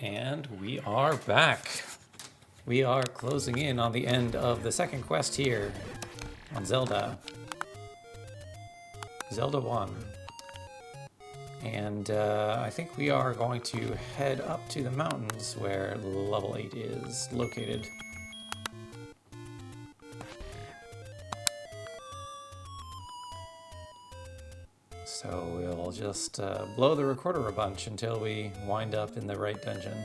And we are back. We are closing in on the end of the second quest here on Zelda. Zelda 1. And I think we are going to head up to the mountains where level 8 is located. So we'll just blow the recorder a bunch until we wind up in the right dungeon.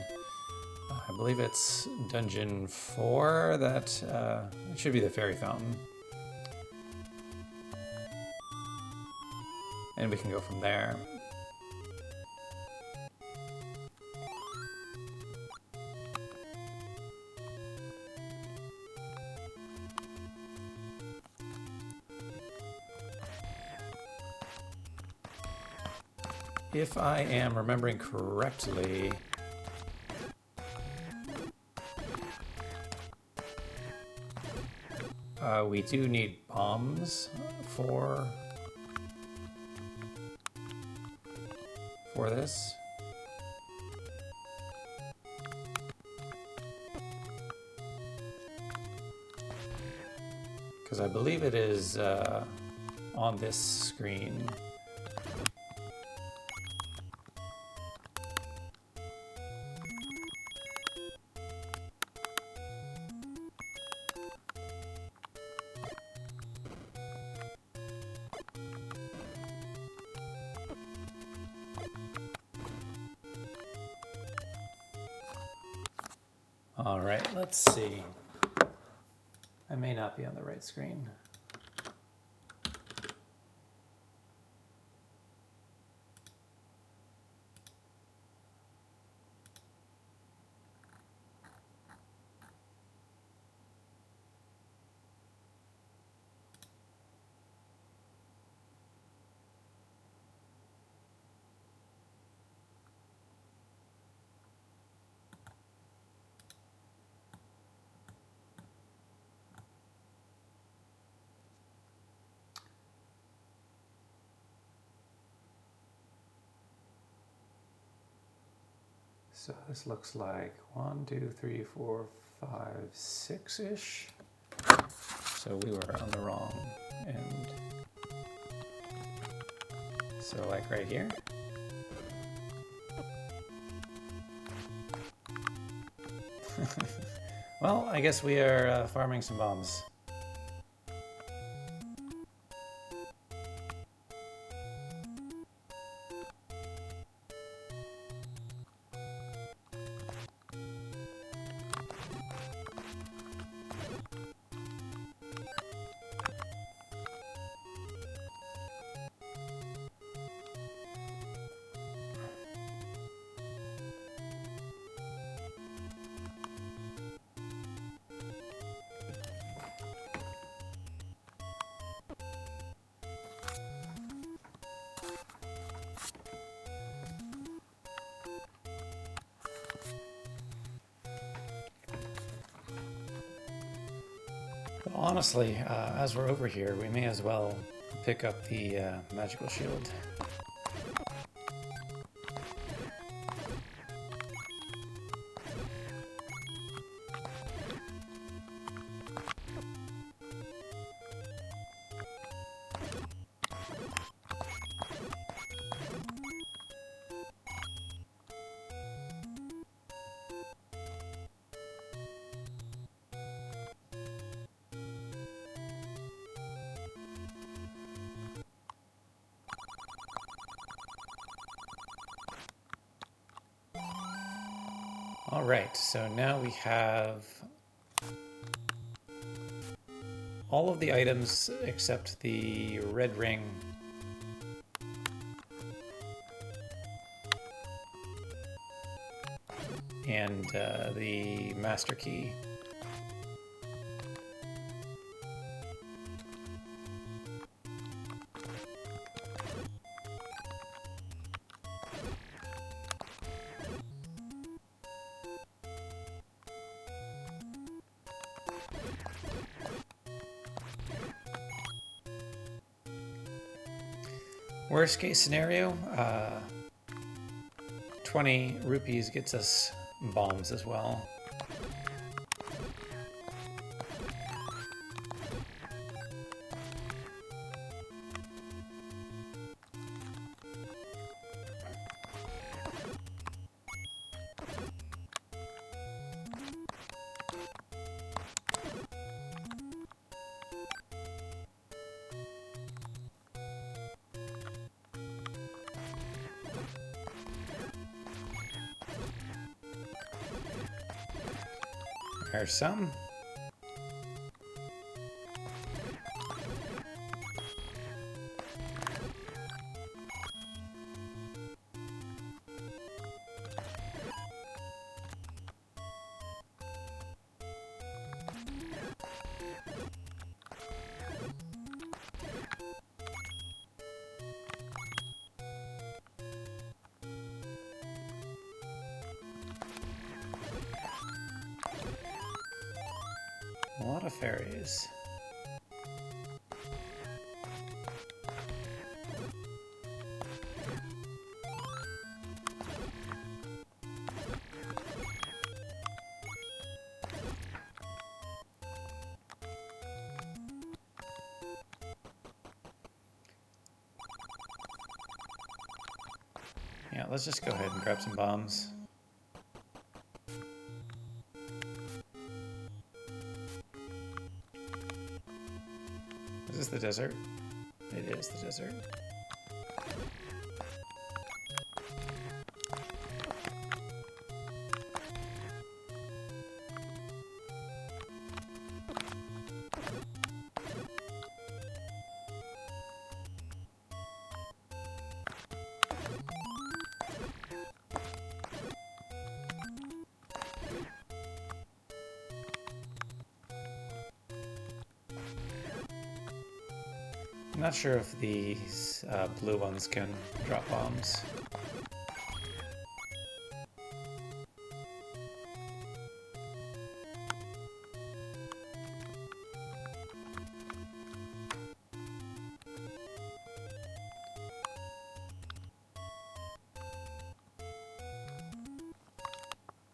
I believe it's dungeon 4 that it should be the fairy fountain. And we can go from there. If I am remembering correctly, we do need bombs for this. Because I believe it is on this screen. All right, let's see. I may not be on the right screen. So this looks like 1, 2, 3, 4, 5, 6-ish. So we were on the wrong end. So like right here. Well, I guess we are farming some bombs. Honestly, as we're over here, we may as well pick up the magical shield. All right, so now we have all of the items except the red ring. And the master key. Worst case scenario, 20 rupees gets us bombs as well. There's some. A lot of fairies. Yeah, let's just go ahead and grab some bombs. Is this the desert? It is the desert. I'm not sure if these blue ones can drop bombs.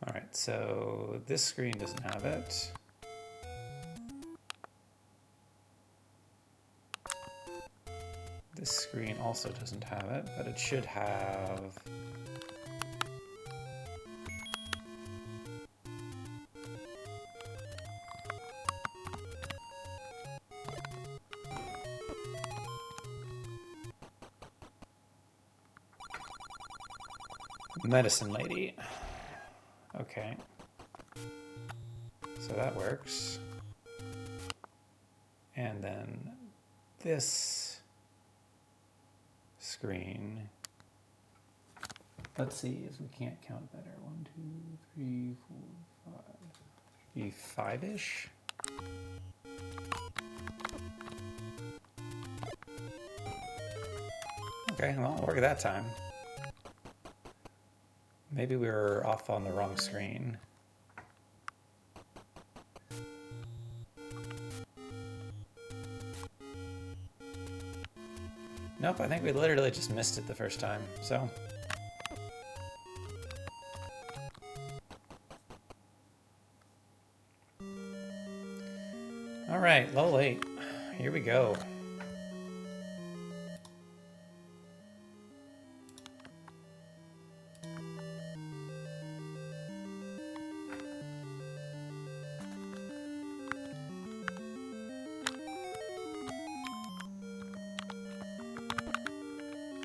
All right, so this screen doesn't have it. This screen also doesn't have it, but it should have... Medicine Lady. Okay. So that works. And then this screen. Let's see if we can't count better. 1, 2, 3, 4, 5. Be 5-ish? Okay, well, it'll work at that time. Maybe we were off on the wrong screen. Nope, I think we literally just missed it the first time, so. All right, level 8. Here we go.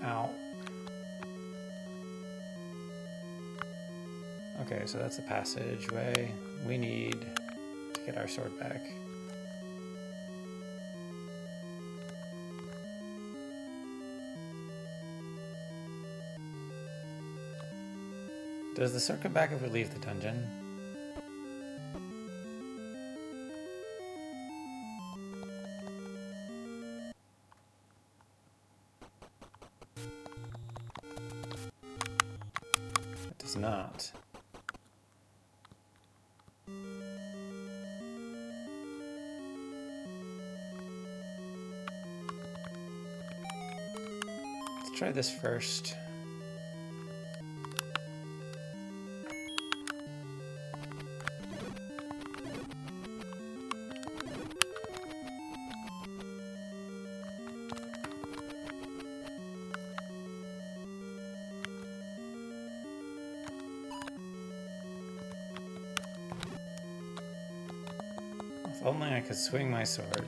Ow. Okay, so that's the passageway. We need to get our sword back. Does the sword come back if we leave the dungeon? It does not. Let's try this first. only I could swing my sword.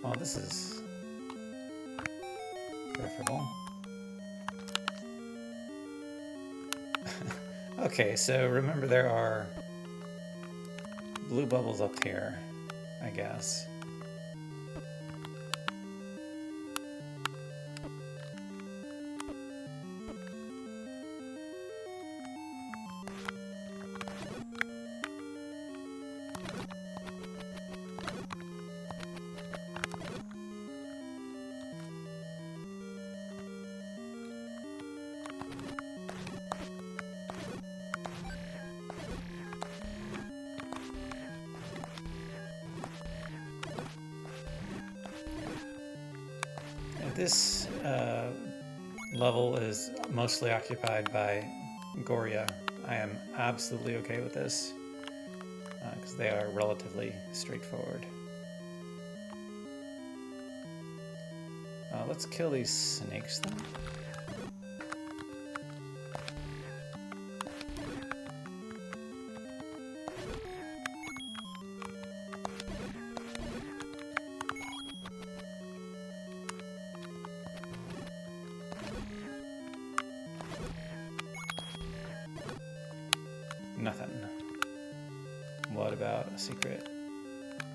Well, this is preferable. Okay, so remember there are blue bubbles up here, I guess. This level is mostly occupied by Goria. I am absolutely okay with this because they are relatively straightforward. Let's kill these snakes then. Nothing. What about a secret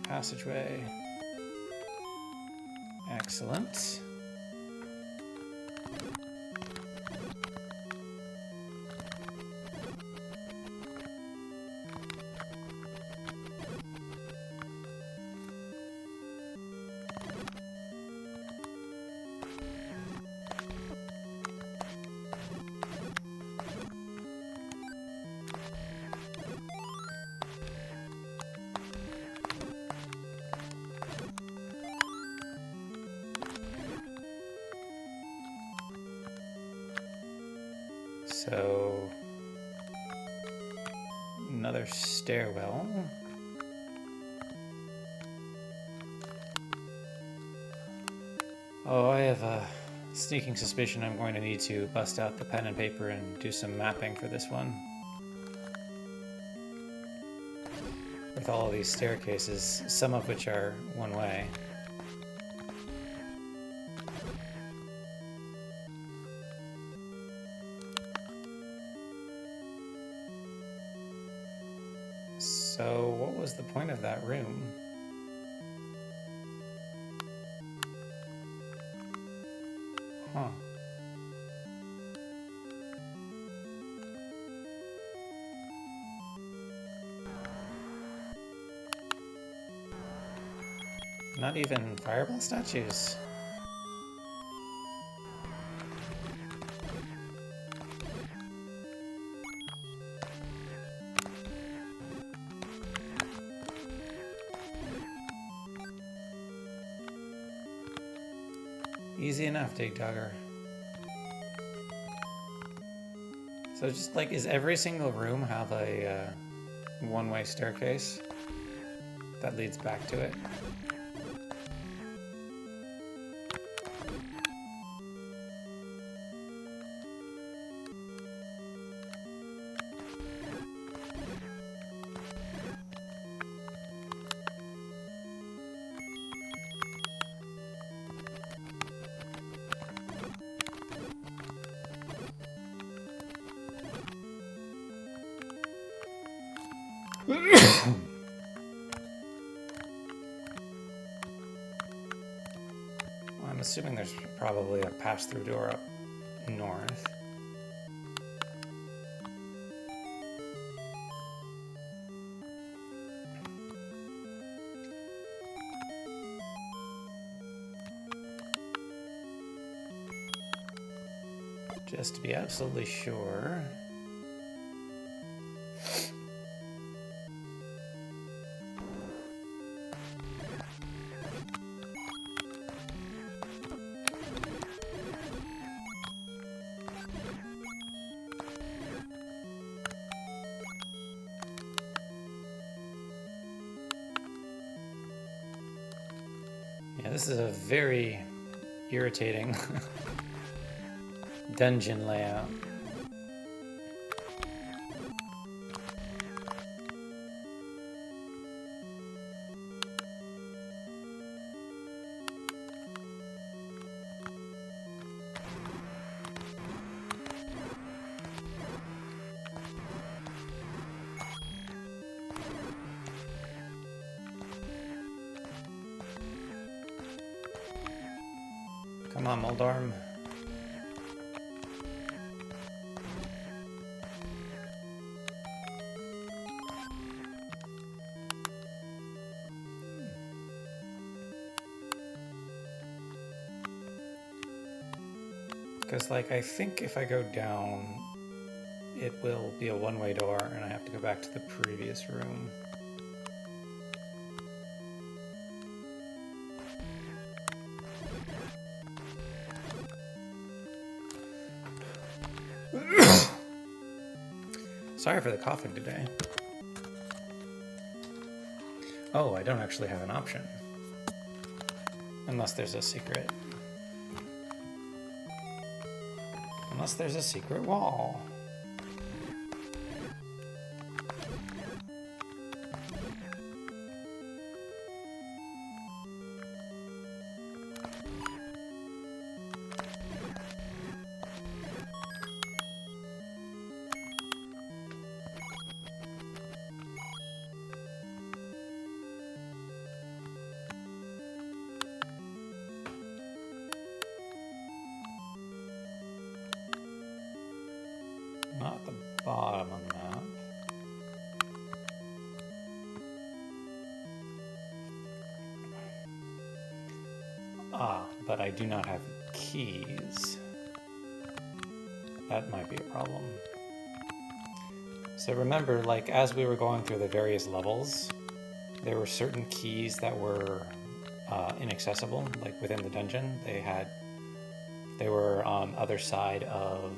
passageway? Excellent. So, another stairwell. Oh, I have a sneaking suspicion I'm going to need to bust out the pen and paper and do some mapping for this one. With all of these staircases, some of which are one way. So, what was the point of that room? Huh. Not even fireball statues. Easy enough, Dig Dugger. So just like, is every single room have a one-way staircase that leads back to it? I'm assuming there's probably a pass-through door up north. Just to be absolutely sure. Yeah, this is a very irritating dungeon layout. Come on, Moldorm. Because, like, I think if I go down, it will be a one-way door, and I have to go back to the previous room. Sorry for the coughing today. Oh, I don't actually have an option. Unless there's a secret. Unless there's a secret wall. Not at the bottom of the map. Ah, but I do not have keys. That might be a problem. So remember, like, as we were going through the various levels, there were certain keys that were inaccessible, like within the dungeon. They were on other side of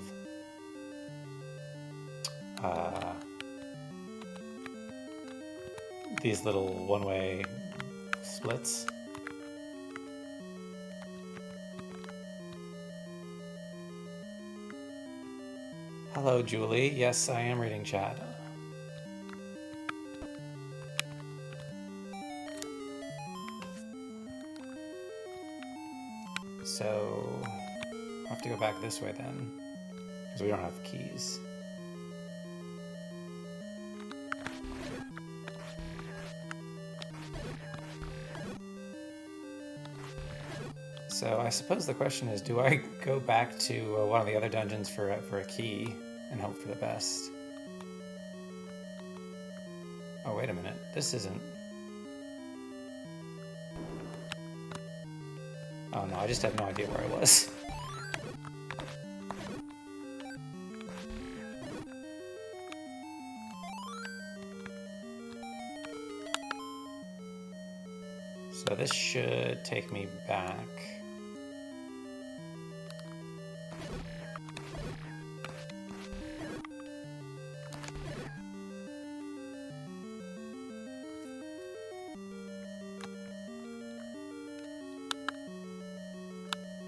these little one-way splits. Hello, Julie. Yes, I am reading chat. So, I'll have to go back this way then, because we don't have keys. So I suppose the question is, do I go back to one of the other dungeons for a key and hope for the best? Oh, wait a minute. This isn't... Oh no, I just have no idea where I was. So this should take me back.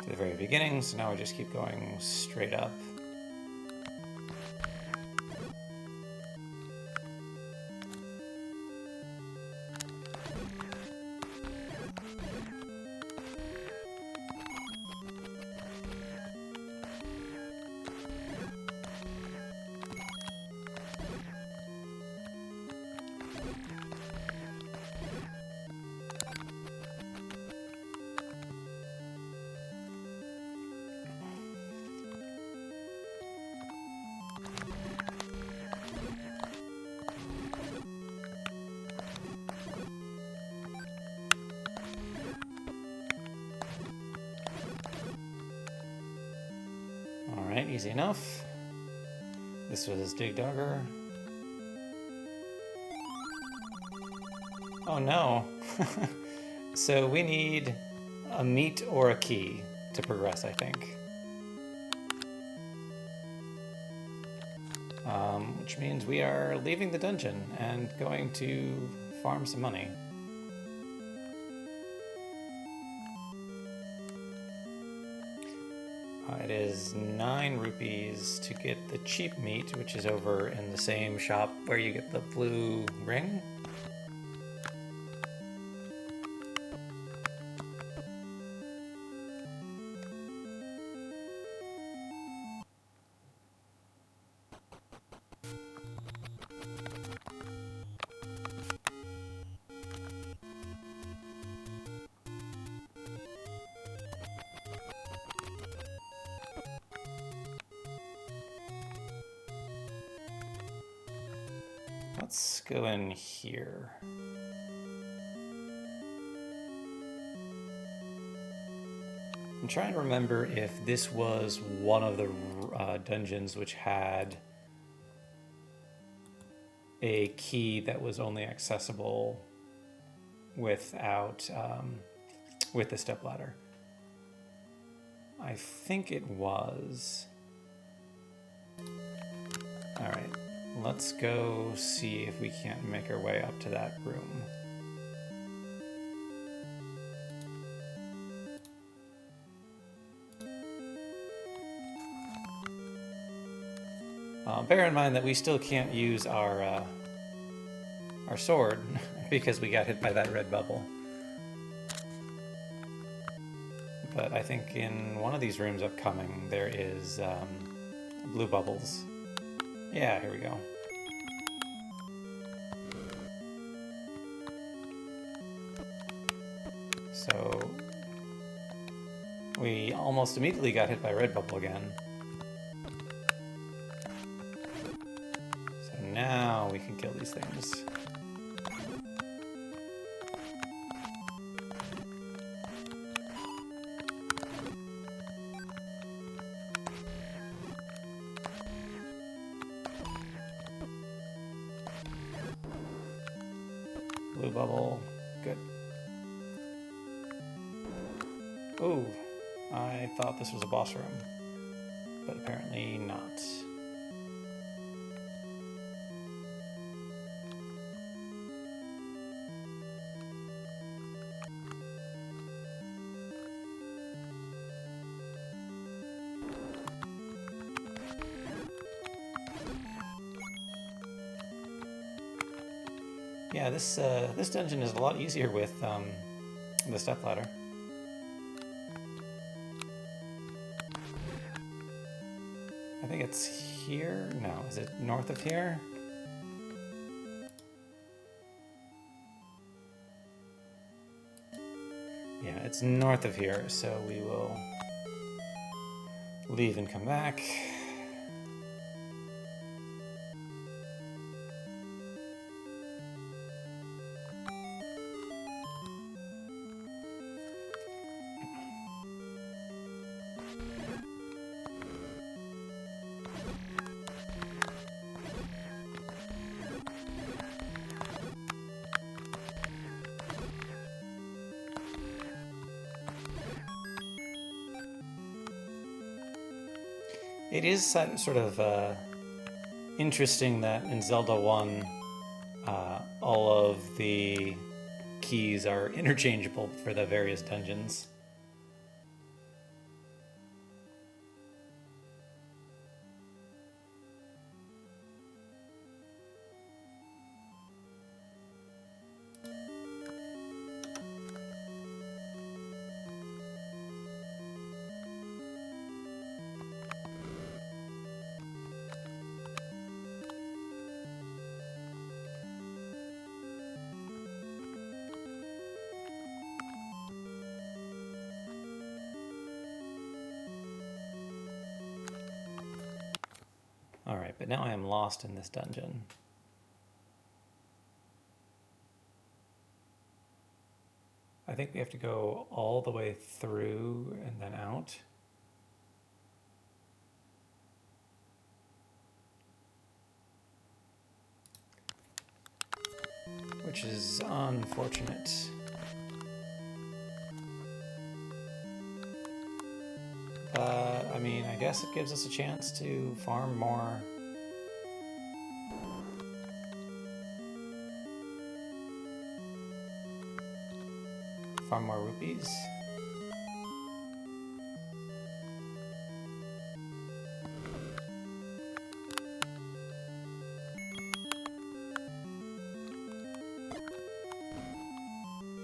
To the very beginning, so now I just keep going straight up. Alright, easy enough. This was Dig Dogger. Oh no! So we need a meat or a key to progress, I think. Which means we are leaving the dungeon and going to farm some money. It is 9 rupees to get the cheap meat, which is over in the same shop where you get the blue ring. Let's go in here. I'm trying to remember if this was one of the dungeons which had a key that was only accessible without with the stepladder. I think it was. All right, let's go see if we can't make our way up to that room. Bear in mind that we still can't use our sword because we got hit by that red bubble. But I think in one of these rooms upcoming there is blue bubbles. Yeah, here we go. So we almost immediately got hit by red bubble again. So now we can kill these things. Blue bubble, good. Ooh, I thought this was a boss room, but apparently not. Yeah, this dungeon is a lot easier with the stepladder. I think it's here. No, is it north of here? Yeah, it's north of here, so we will leave and come back. It is sort of interesting that in Zelda 1, all of the keys are interchangeable for the various dungeons. Alright, but now I am lost in this dungeon. I think we have to go all the way through and then out. Which is unfortunate. But, I mean, I guess it gives us a chance to farm more. Farm more rupees.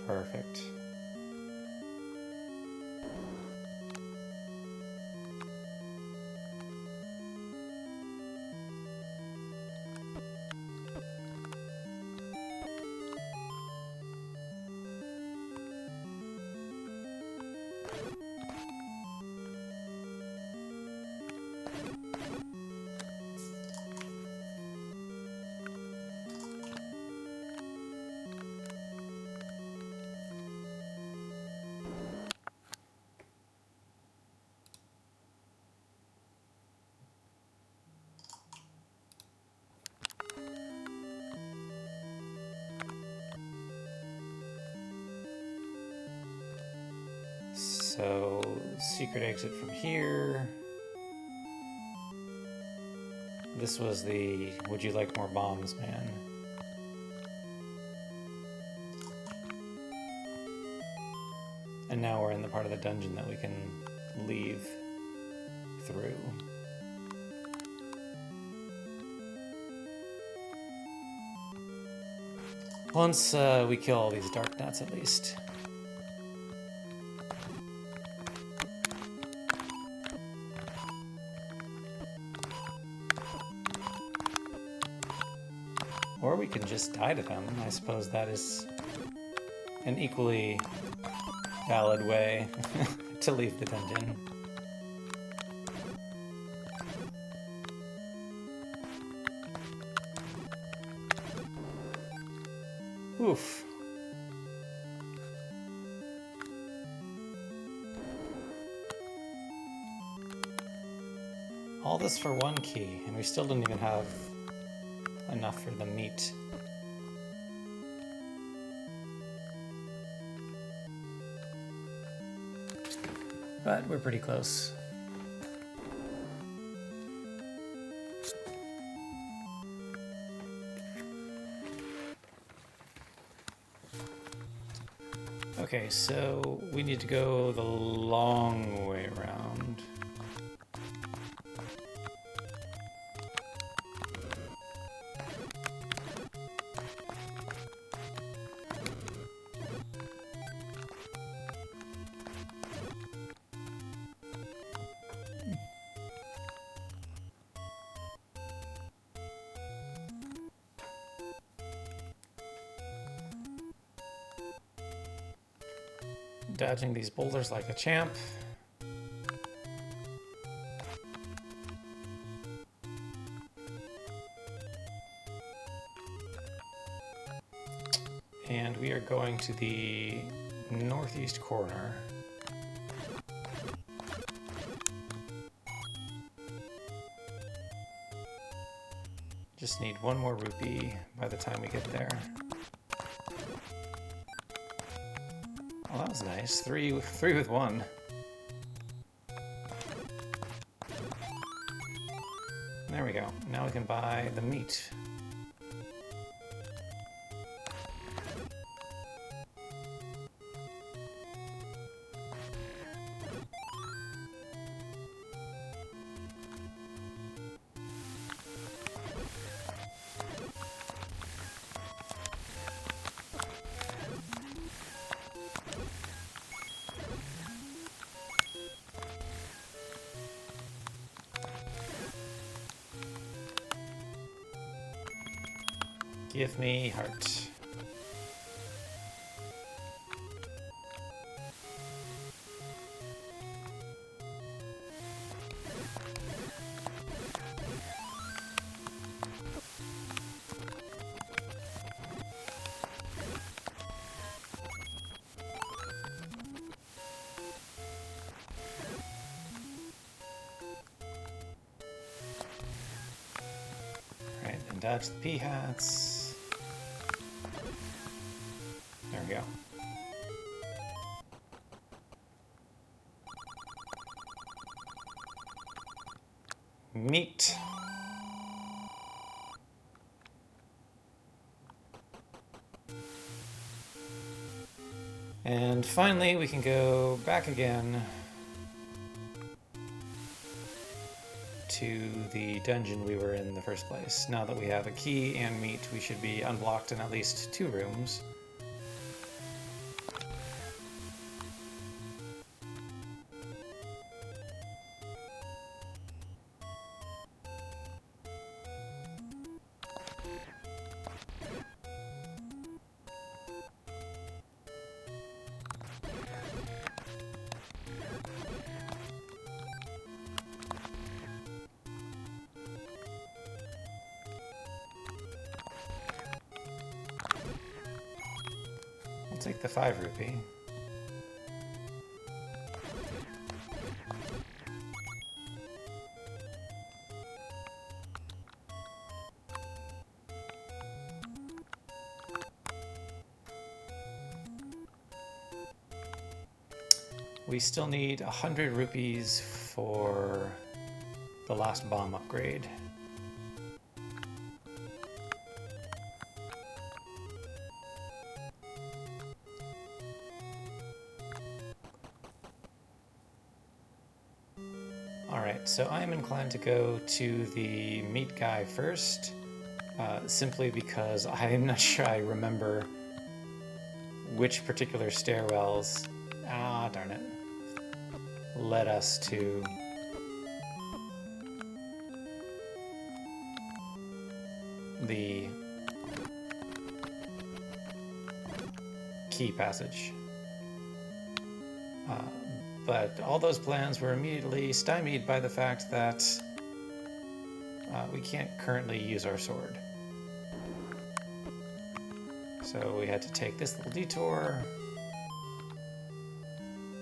Perfect. secret exit from here. This was the "would you like more bombs" man. And now we're in the part of the dungeon that we can leave through. Once we kill all these dark nuts, at least. Or we can just die to them. I suppose that is an equally valid way to leave the dungeon. Oof. All this for one key, and we still don't even have enough for the meat. But we're pretty close. Okay, so we need to go the long way around. Dodging these boulders like a champ. And we are going to the northeast corner. Just need one more rupee by the time we get there. Oh, that was nice. Three with one. There we go. Now we can buy the meat. Give me heart. Alright, and dodge the pea hats. There we go. Meat. And finally, we can go back again to the dungeon we were in the first place. Now that we have a key and meat, we should be unblocked in at least 2 rooms. I'll take the 5 rupee. We still need 100 rupees for the last bomb upgrade. Alright, so I'm inclined to go to the meat guy first, simply because I'm not sure I remember which particular stairwells, darn it, led us to the key passage. But all those plans were immediately stymied by the fact that we can't currently use our sword. So we had to take this little detour,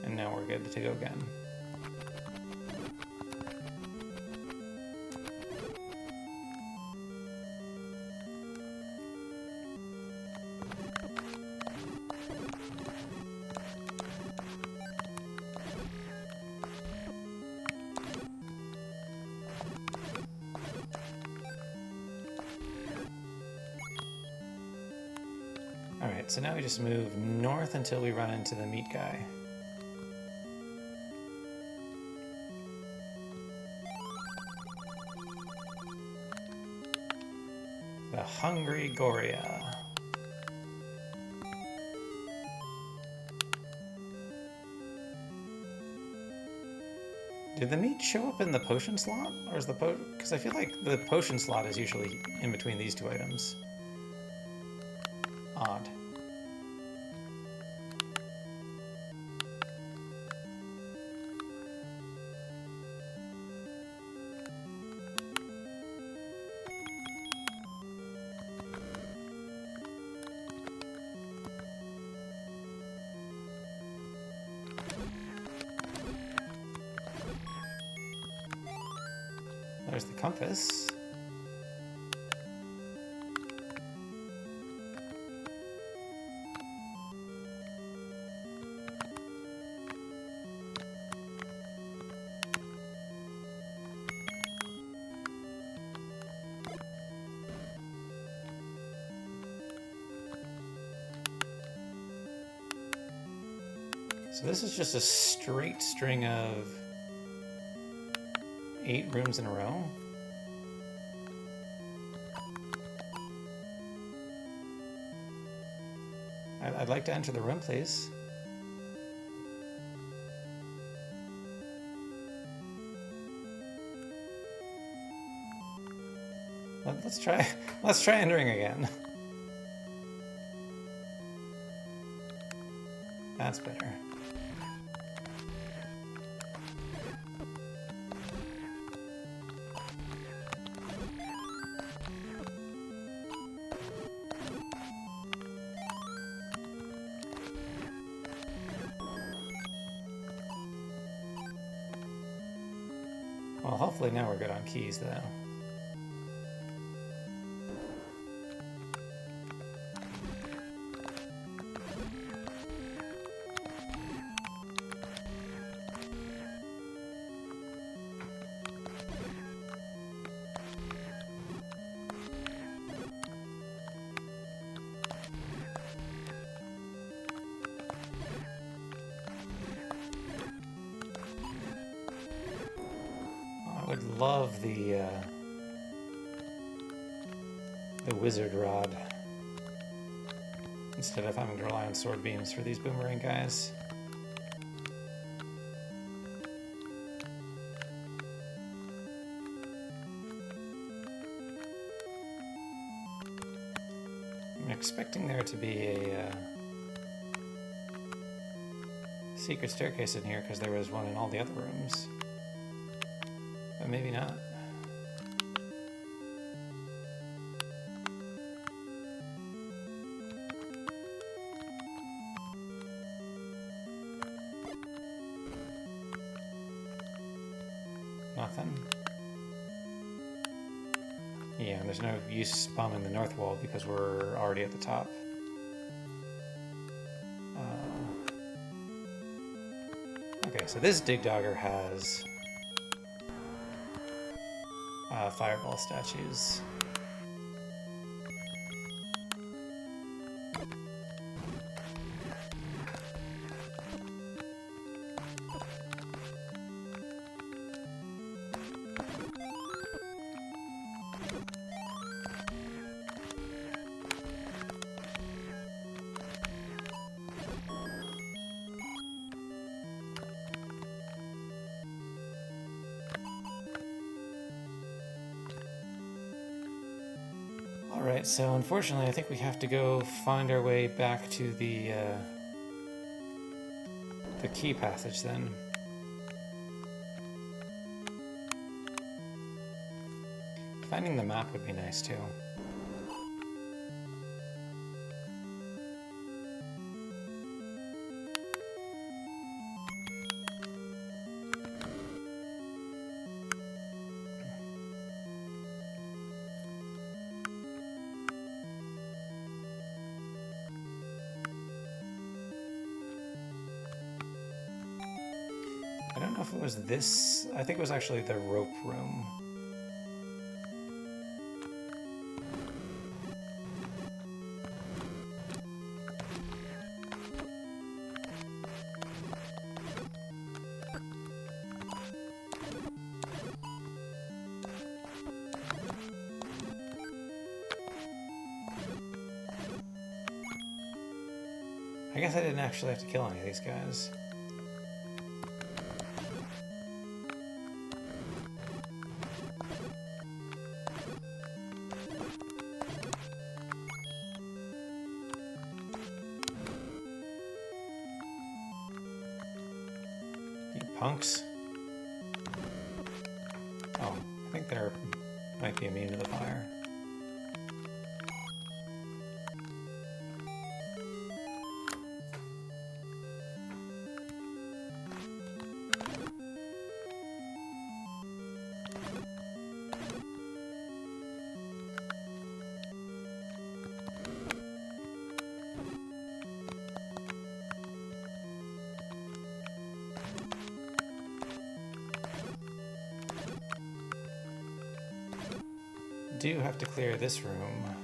and now we're good to go again. Alright, so now we just move north until we run into the meat guy. The Hungry Goria. Did the meat show up in the potion slot? Or is the because I feel like the potion slot is usually in between these two items. Odd. There's the compass. So this is just a straight string of 8 rooms in a row. I'd like to enter the room, please. Let's try entering again. That's better. Well, hopefully now we're good on keys, though. I would love the wizard rod instead of having to rely on sword beams for these boomerang guys. I'm expecting there to be a secret staircase in here because there was one in all the other rooms. But maybe not. Nothing. Yeah, there's no use bombing the north wall because we're already at the top. so this Dig Dogger has fireball statues. Alright, so unfortunately I think we have to go find our way back to the key passage then. Finding the map would be nice too. I don't know if it was this. I think it was actually the rope room. I guess I didn't actually have to kill any of these guys. Punks. Oh, I think they might be immune to the fire. Do have to clear this room.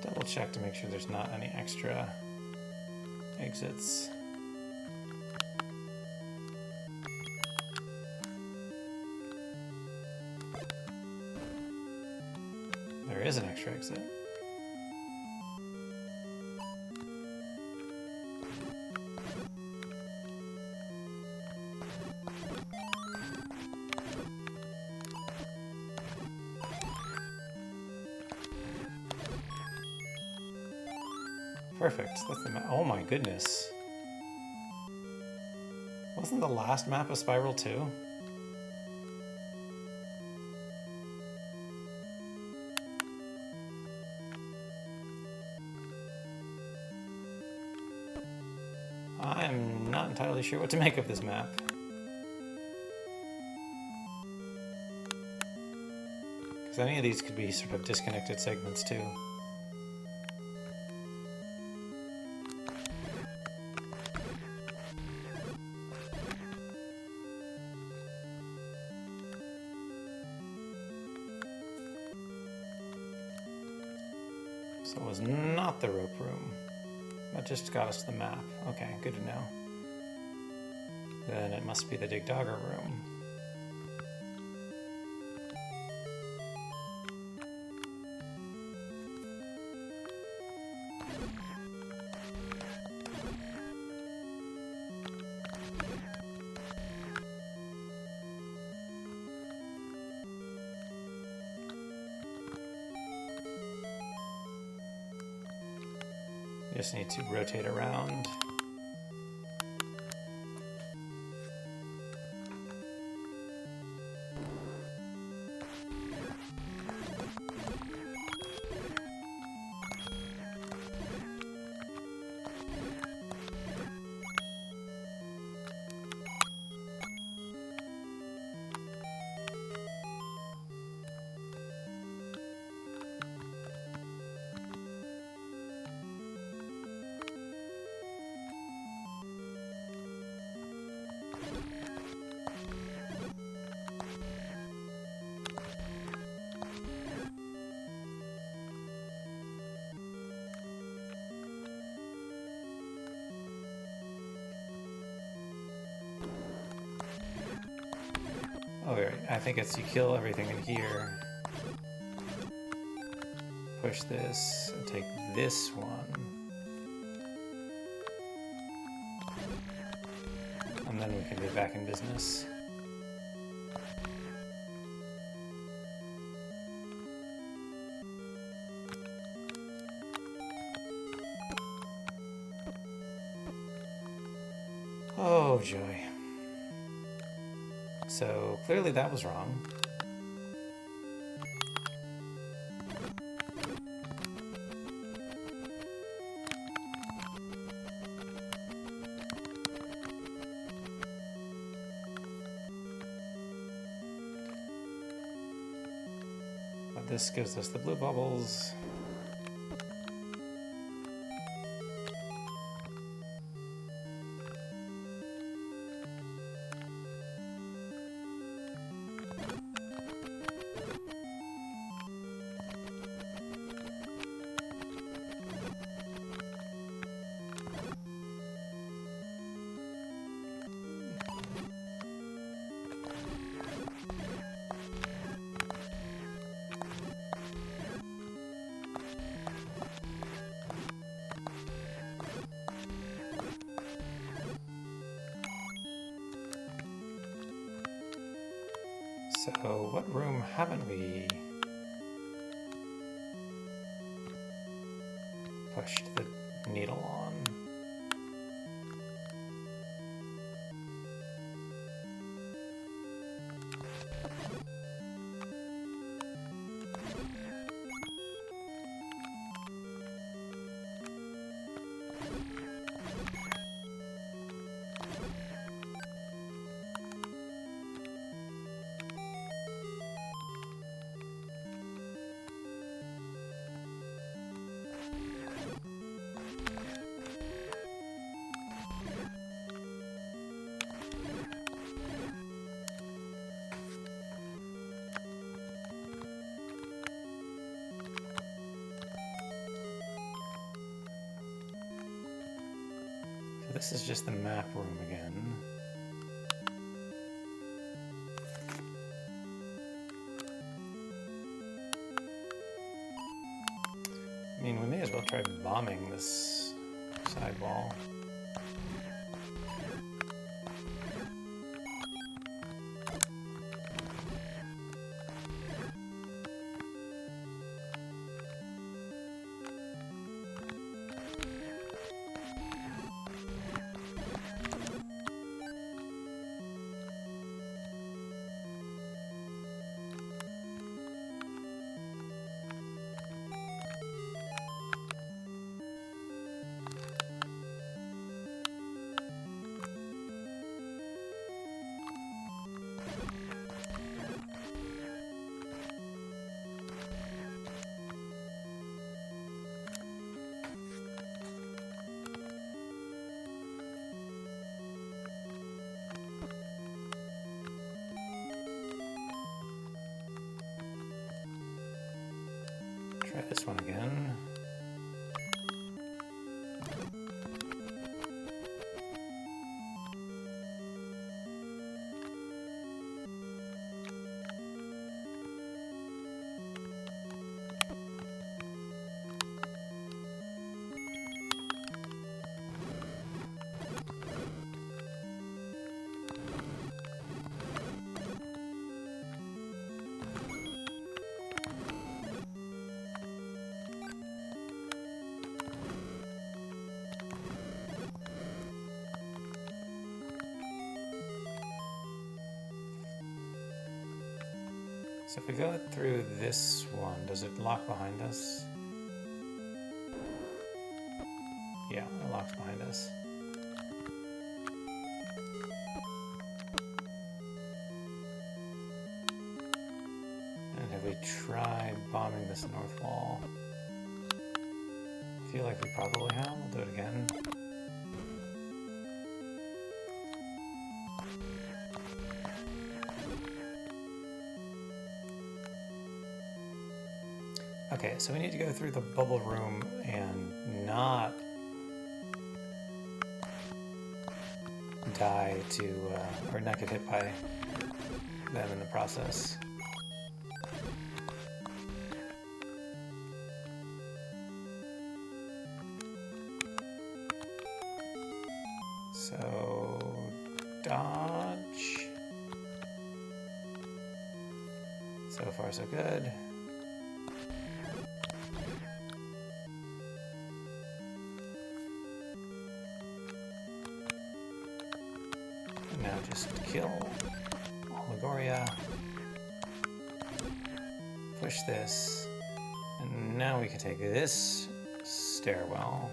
Double check to make sure there's not any extra exits. There is an extra exit. Perfect. That's the map. Oh my goodness. Wasn't the last map a Spiral 2? I'm not entirely sure what to make of this map. Because any of these could be sort of disconnected segments too. So it was not the rope room. That just got us to the map. Okay, good to know. Then it must be the Dig Dogger room. Just need to rotate around. I think it's you kill everything in here. Push this and take this one. And then we can be back in business. Oh, joy. So, clearly that was wrong. But this gives us the blue bubbles. So, what room haven't we pushed the needle on? This is just the map room again. I mean, we may as well try bombing this side wall. Try this one again. So if we go through this one, does it lock behind us? Yeah, it locks behind us. And have we tried bombing this north wall? I feel like we probably have. We'll do it again. Okay, so we need to go through the bubble room and not die to, or not get hit by them in the process. So, dodge. So far, so good. And now just kill Allegoria. Push this. And now we can take this stairwell.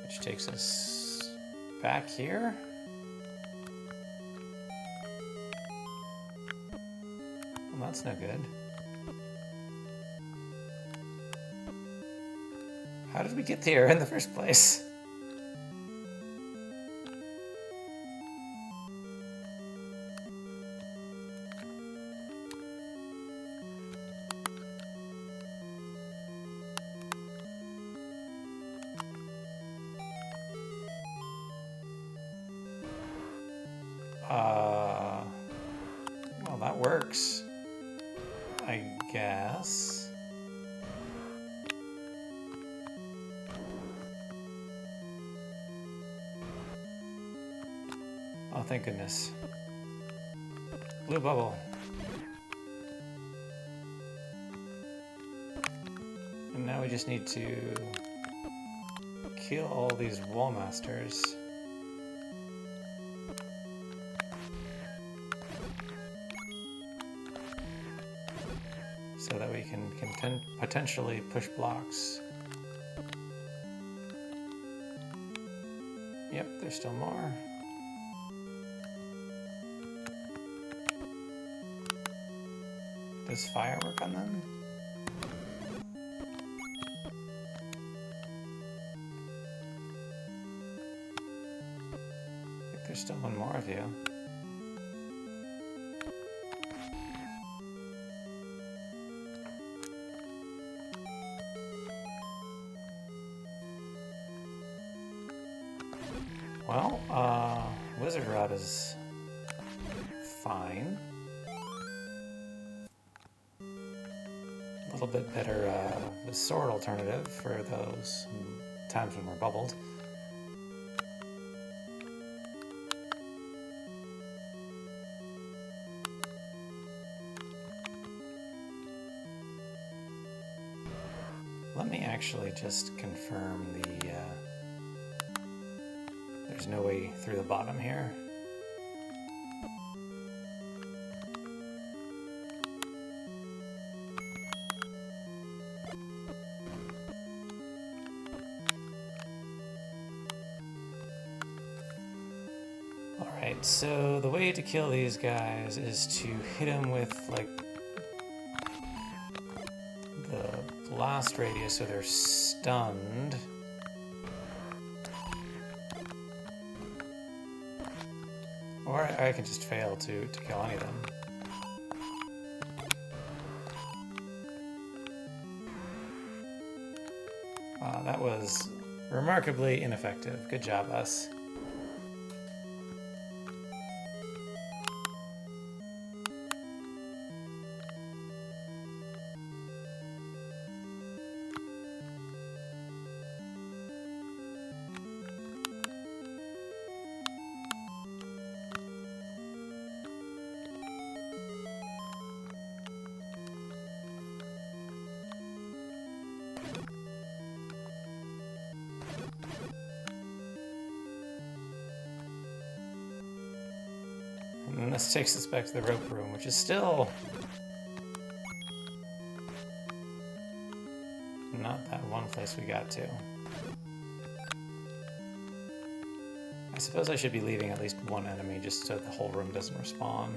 Which takes us back here. Well, that's no good. How did we get there in the first place? Well, that works, I guess. Oh, thank goodness. Blue bubble. And now we just need to kill all these wall masters. So that we can potentially push blocks. Yep, there's still more. Does fire work on them? I think there's still one more of you. Well, Wizard Rod is fine. A little bit better the sword alternative for those times when we're bubbled. Let me actually just confirm the there's no way through the bottom here. Alright, so the way to kill these guys is to hit them with, like, the blast radius so they're stunned. Or I can just fail to kill any of them. That was remarkably ineffective. Good job, us. And this takes us back to the rope room, which is still not that one place we got to. I suppose I should be leaving at least one enemy just so the whole room doesn't respawn.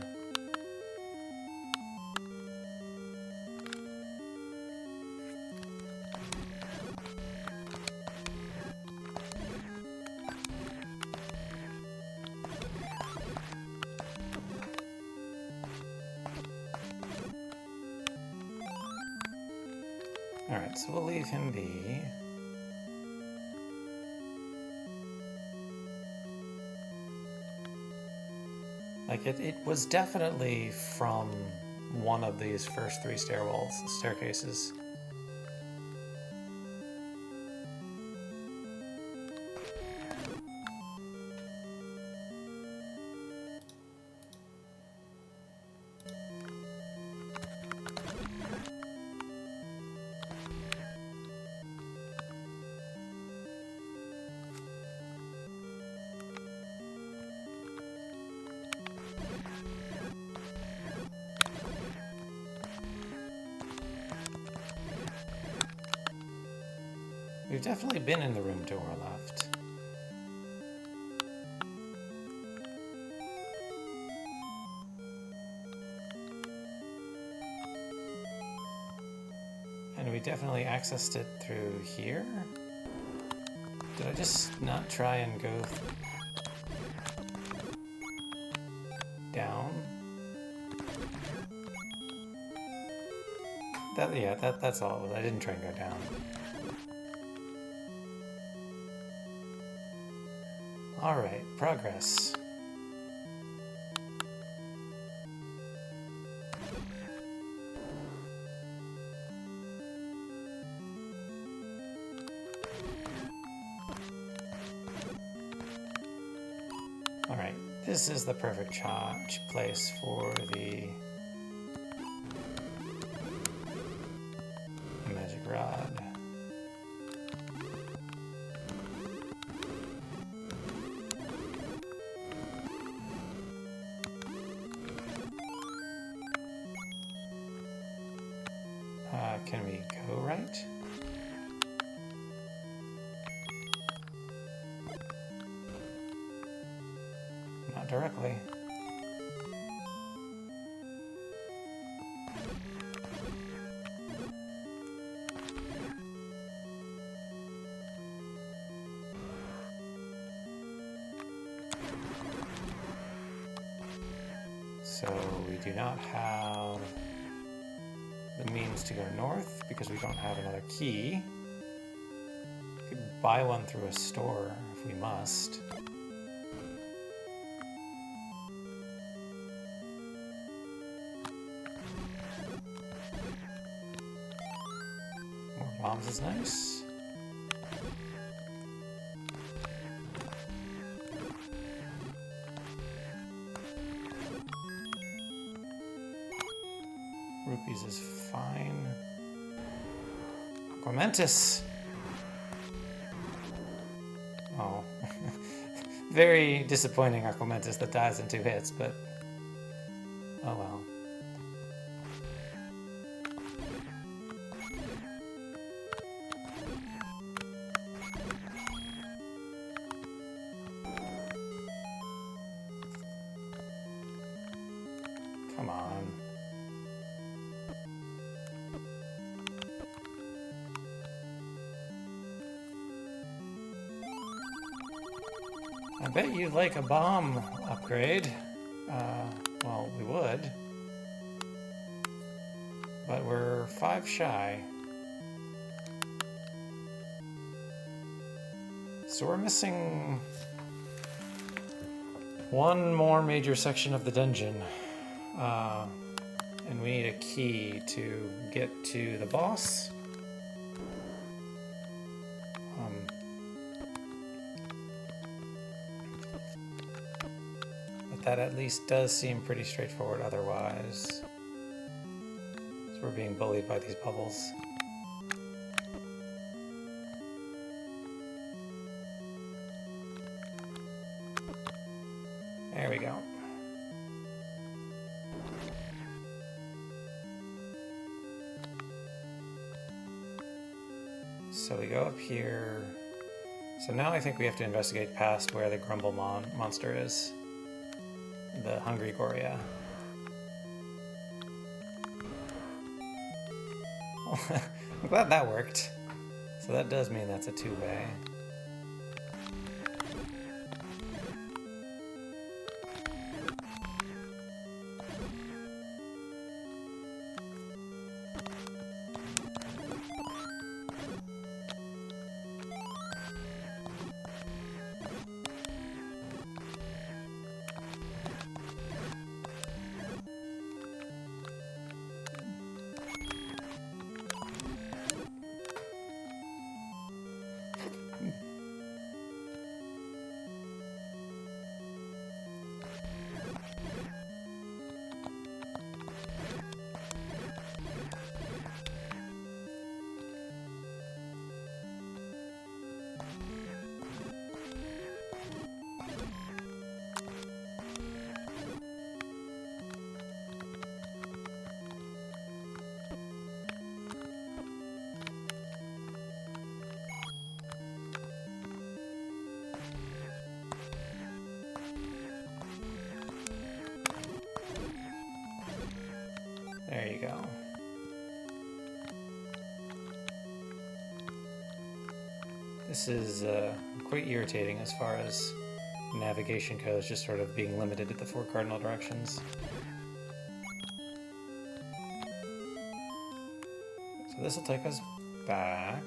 Alright, so we'll leave him be. Like, it was definitely from one of these first three staircases. We've definitely been in the room to our left. And we definitely accessed it through here. Did I just not try and go down? That's all it was. I didn't try and go down. Alright, progress. Alright, this is the perfect place for the magic rod. Can we go right? Not directly. So we do not have the means to go north because we don't have another key. We could buy one through a store if we must. More bombs is nice. Rupees is fine. Aquamentus! Oh. Very disappointing Aquamentus that dies in 2 hits, but oh well. Come on. I bet you'd like a bomb upgrade. Well, we would. But we're 5 shy. So we're missing one more major section of the dungeon. And we need a key to get to the boss. That at least does seem pretty straightforward otherwise. So we're being bullied by these bubbles. There we go. So we go up here. So now I think we have to investigate past where the Grumble monster is. The Hungry Goria. I'm glad that worked. So that does mean that's a 2-way. you go. This is quite irritating as far as navigation goes, just sort of being limited to the 4 cardinal directions. So this will take us back.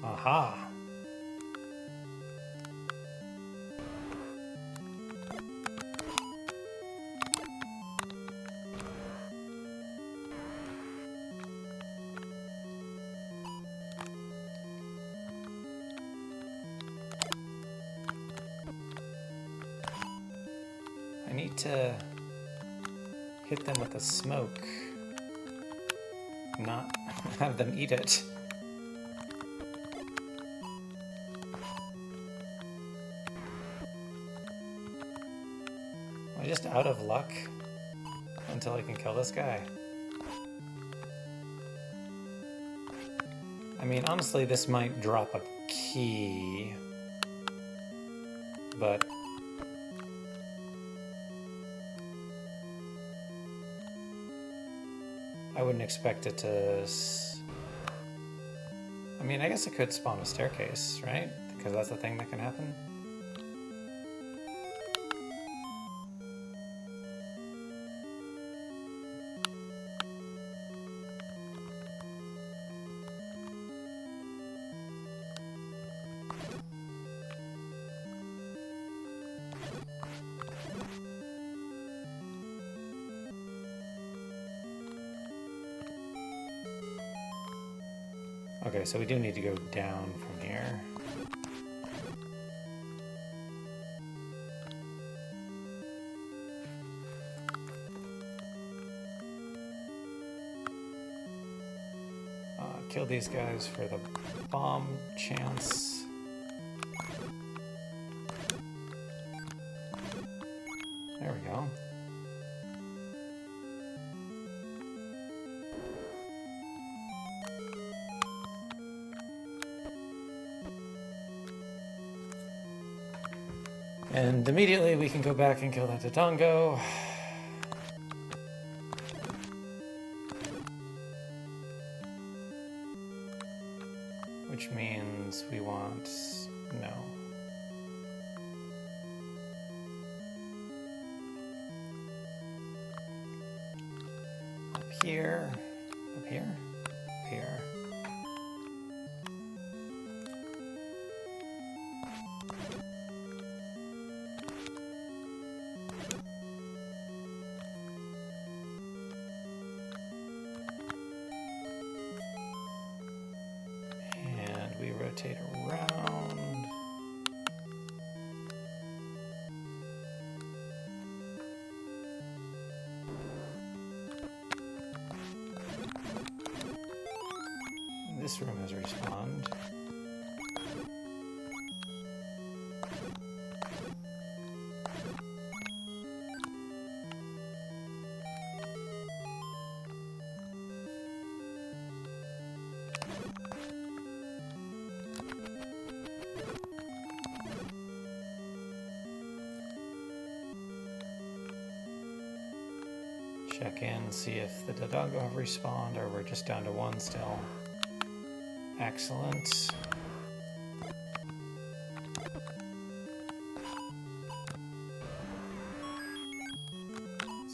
Aha! I need to hit them with the smoke, not have them eat it. Am I just out of luck until I can kill this guy? I mean, honestly, this might drop a key, but I wouldn't expect it to... I mean, I guess it could spawn a staircase, right? Because that's a thing that can happen. Okay, so we do need to go down from here. Kill these guys for the bomb chance. There we go. And immediately we can go back and kill that Dodongo. Which means we want... no. Up here. Up here? Up here. Rotate around. This room has respawned. Check in, see if the Dodongo have respawned, or we're just down to 1 still. Excellent. So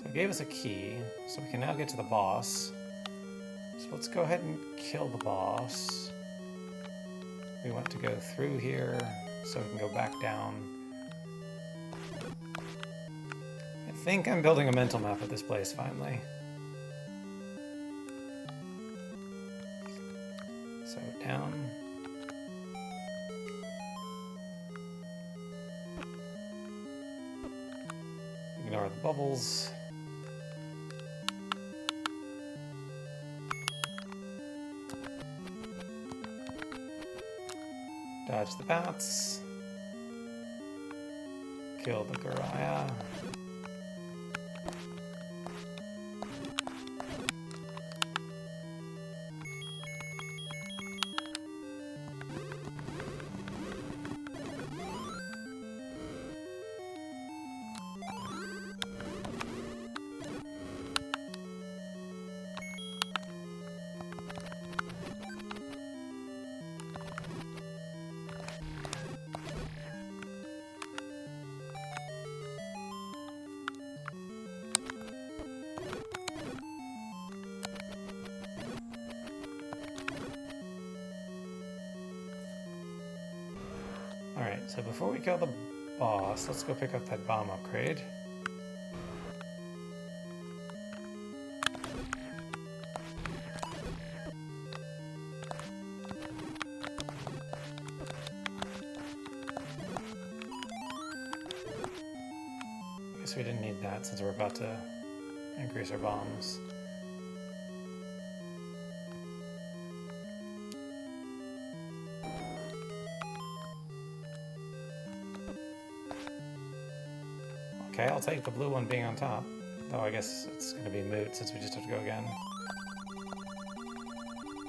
it gave us a key, so we can now get to the boss. So let's go ahead and kill the boss. We want to go through here, so we can go back down. I think I'm building a mental map of this place, finally. So, down. Ignore the bubbles. Dodge the bats. kill the Goriah. Alright, so before we kill the boss, let's go pick up that bomb upgrade. I guess we didn't need that since we're about to increase our bombs. Okay, I'll take the blue one being on top. Though I guess it's going to be moot since we just have to go again.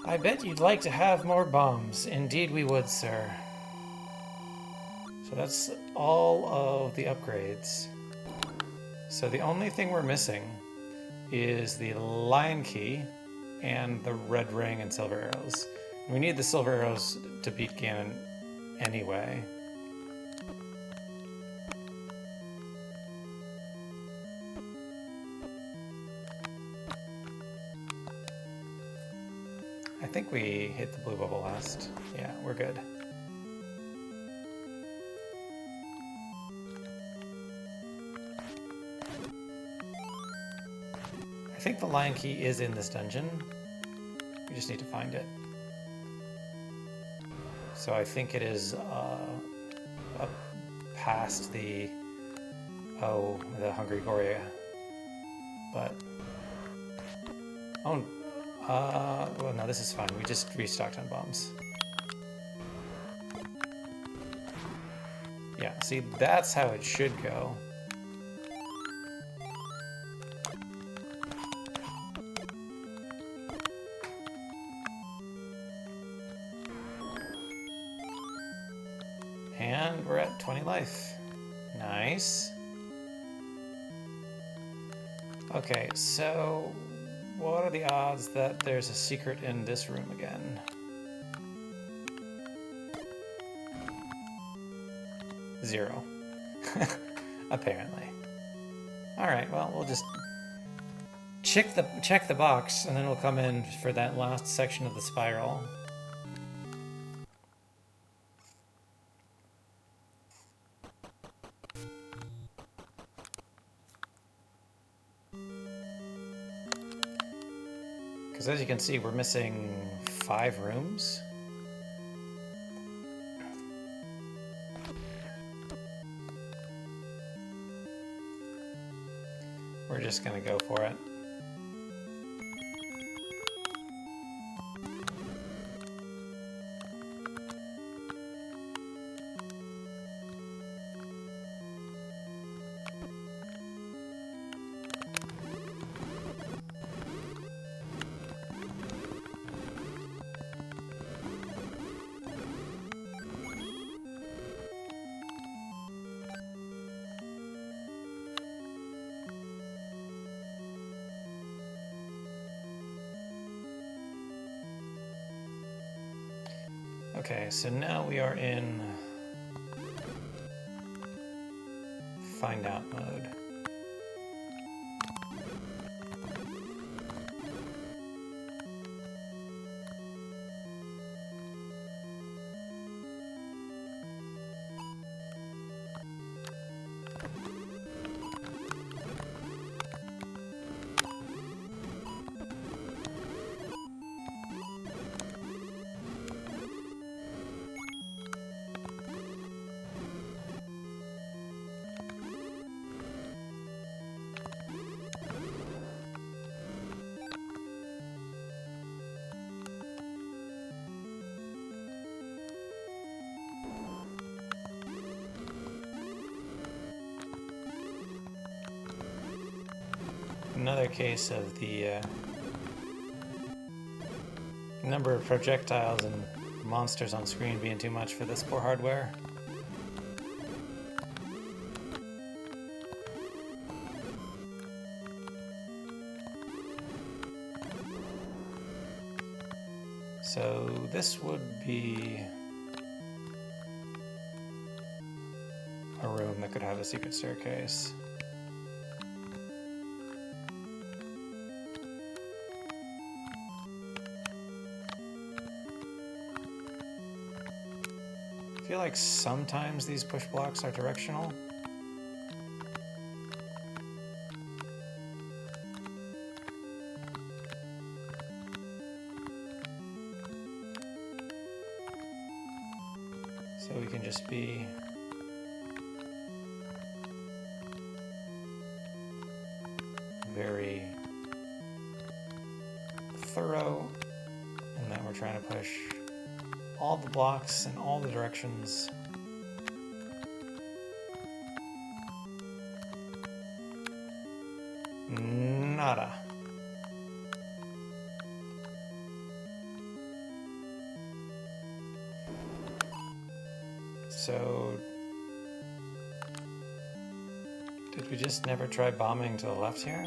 I bet you'd like to have more bombs. Indeed we would, sir. So that's all of the upgrades. So the only thing we're missing is the lion key and the red ring and silver arrows. We need the silver arrows to beat Ganon anyway. I think we hit the blue bubble last. Yeah, we're good. I think the lion key is in this dungeon. We just need to find it. So I think it is up past the Hungry Goria. But well, no, this is fine. We just restocked on bombs. Yeah, see, that's how it should go. And we're at 20 life. Nice. Okay, so what are the odds that there's a secret in this room again? 0. Apparently. Alright, well, we'll just check the box, and then we'll come in for that last section of the spiral. Because as you can see, we're missing 5 rooms. We're just gonna go for it. Okay, so now we are in find out mode. another case of the number of projectiles and monsters on screen being too much for this poor hardware. So this would be a room that could have a secret staircase. I feel like sometimes these push blocks are directional. So we can just be very thorough in that we're trying to push all the blocks in all the directions. Nada. So, did we just never try bombing to the left here?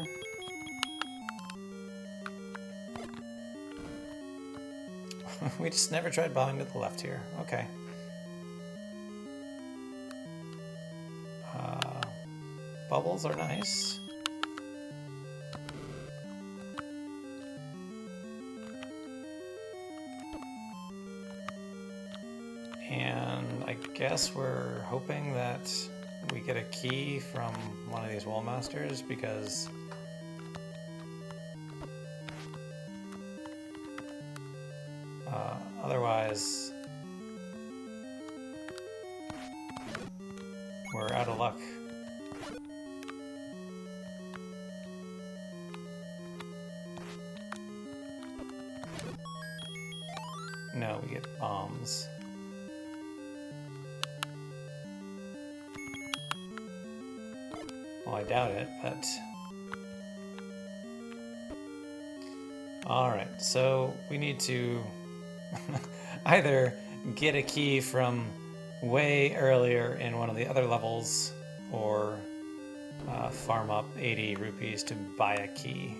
We just never tried bombing to the left here. Okay. Bubbles are nice. And I guess we're hoping that we get a key from one of these wall masters, because otherwise we're out of luck. No, we get bombs. Well, I doubt it, but... Alright, so we need to either get a key from way earlier in one of the other levels, or farm up 80 rupees to buy a key.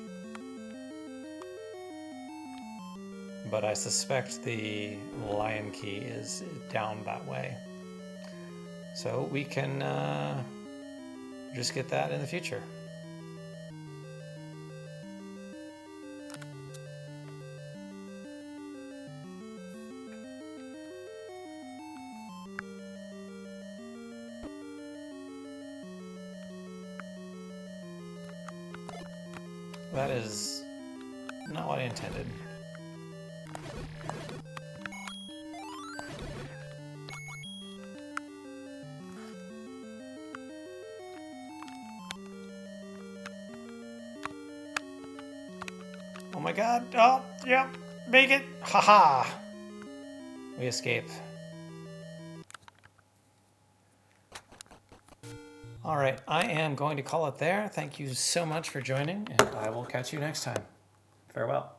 But I suspect the lion key is down that way. So we can just get that in the future. That is not what I intended. Oh my god. Oh, yep. Make it. Haha. We escape. All right. I am going to call it there. Thank you so much for joining, and I will catch you next time. Farewell.